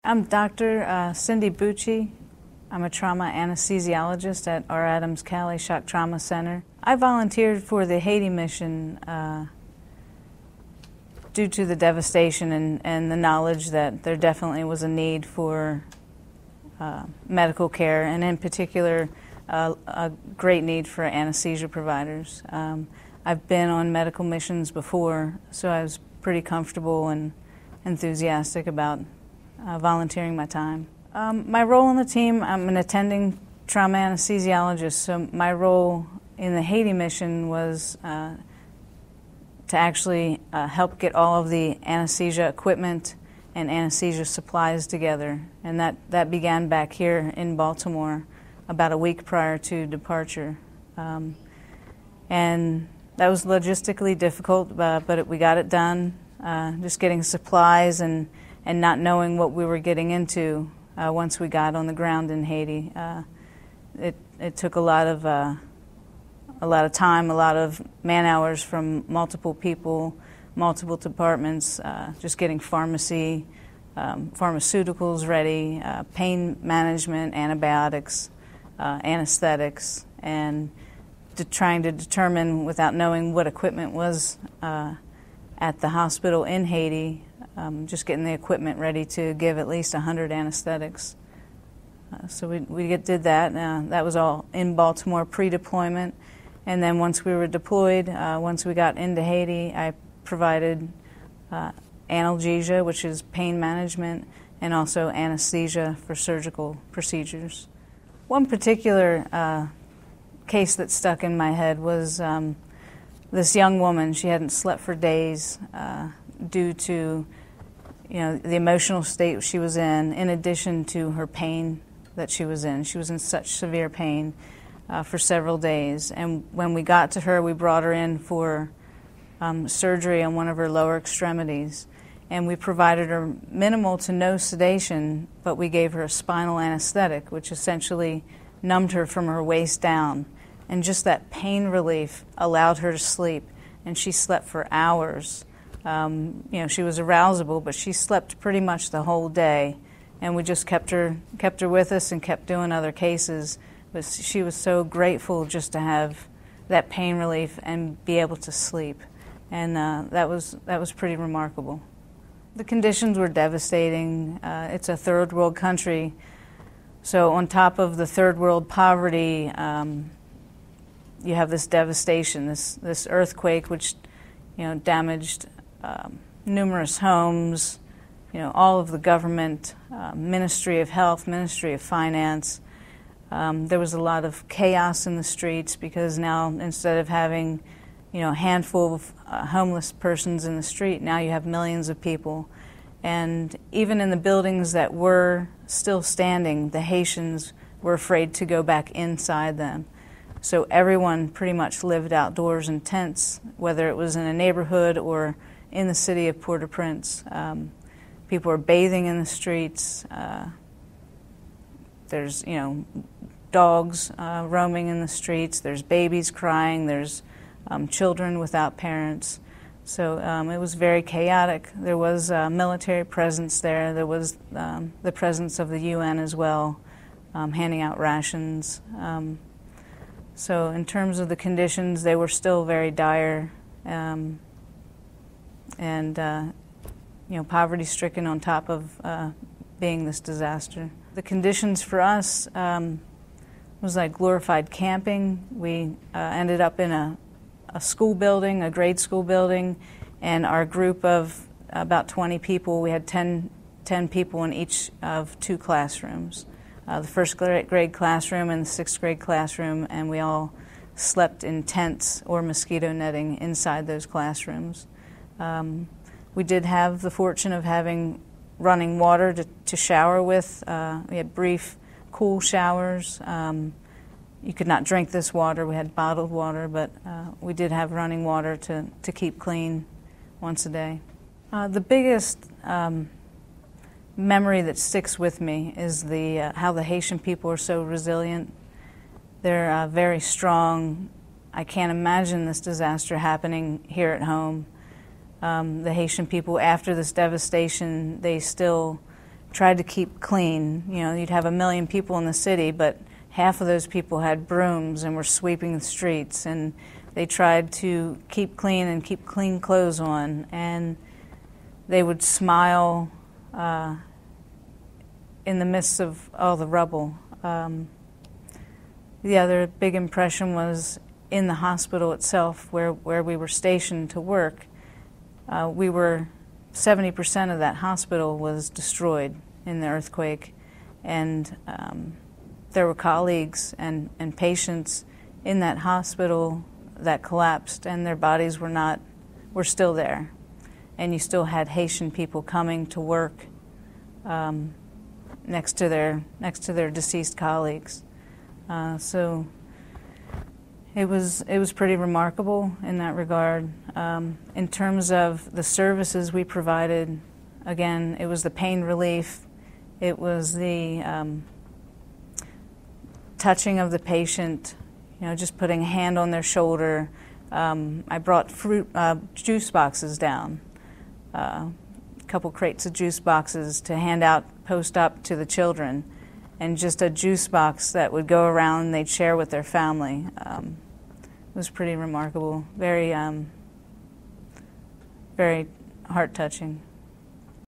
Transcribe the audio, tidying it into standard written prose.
I'm Dr. Cynthia Bucci. I'm a trauma anesthesiologist at R. Adams Cali Shock Trauma Center. I volunteered for the Haiti mission due to the devastation and the knowledge that there definitely was a need for medical care, and in particular a great need for anesthesia providers. I've been on medical missions before, so I was pretty comfortable and enthusiastic about volunteering my time. My role on the team, I'm an attending trauma anesthesiologist, so my role in the Haiti mission was to actually help get all of the anesthesia equipment and anesthesia supplies together, and that began back here in Baltimore about a week prior to departure. And that was logistically difficult, but we got it done. Just getting supplies and not knowing what we were getting into once we got on the ground in Haiti. It took a lot of time, a lot of man hours from multiple people, multiple departments, just getting pharmaceuticals ready, pain management, antibiotics, anesthetics, and trying to determine, without knowing what equipment was at the hospital in Haiti, just getting the equipment ready to give at least 100 anesthetics. So we did that. That was all in Baltimore pre-deployment. And then once we were deployed, once we got into Haiti, I provided analgesia, which is pain management, and also anesthesia for surgical procedures. One particular case that stuck in my head was this young woman. She hadn't slept for days due to the emotional state she was in addition to her pain that she was in. She was in such severe pain for several days. And when we got to her, we brought her in for surgery on one of her lower extremities. And we provided her minimal to no sedation, but we gave her a spinal anesthetic, which essentially numbed her from her waist down. And just that pain relief allowed her to sleep. And she slept for hours. She was arousable, but she slept pretty much the whole day. And we just kept her with us and kept doing other cases. But she was so grateful just to have that pain relief and be able to sleep. And that was pretty remarkable. The conditions were devastating. It's a third world country. So on top of the third world poverty, you have this devastation, this earthquake, which damaged numerous homes, all of the government, Ministry of Health, Ministry of Finance. There was a lot of chaos in the streets because now instead of having a handful of homeless persons in the street, now you have millions of people. And even in the buildings that were still standing, the Haitians were afraid to go back inside them. So everyone pretty much lived outdoors in tents, whether it was in a neighborhood or in the city of Port-au-Prince. People are bathing in the streets. There's, dogs roaming in the streets. There's babies crying. There's children without parents. So it was very chaotic. There was military presence there. There was the presence of the UN as well, handing out rations. So in terms of the conditions, they were still very dire, and poverty-stricken on top of being this disaster. The conditions for us was like glorified camping. We ended up in a school building, a grade school building, and our group of about 20 people, we had 10 people in each of 2 classrooms. The first grade classroom and the 6th grade classroom, and we all slept in tents or mosquito netting inside those classrooms. We did have the fortune of having running water to shower with. We had brief, cool showers. You could not drink this water. We had bottled water, but we did have running water to keep clean once a day. The biggest memory that sticks with me is how the Haitian people are so resilient. They're very strong. I can't imagine this disaster happening here at home. The Haitian people, after this devastation, they still tried to keep clean. You know, you'd have 1 million people in the city, but half of those people had brooms and were sweeping the streets, and they tried to keep clean and keep clean clothes on, and they would smile in the midst of all the rubble. The other big impression was in the hospital itself, where we were stationed to work. 70% of that hospital was destroyed in the earthquake, and there were colleagues and patients in that hospital that collapsed, and their bodies were still there, and you still had Haitian people coming to work next to their deceased colleagues. So it was pretty remarkable in that regard. In terms of the services we provided, again, it was the pain relief, it was the touching of the patient, you know, just putting a hand on their shoulder. I brought juice boxes down, a couple crates of juice boxes to hand out post-op to the children, and just a juice box that would go around and they'd share with their family. It was pretty remarkable, very, very heart-touching.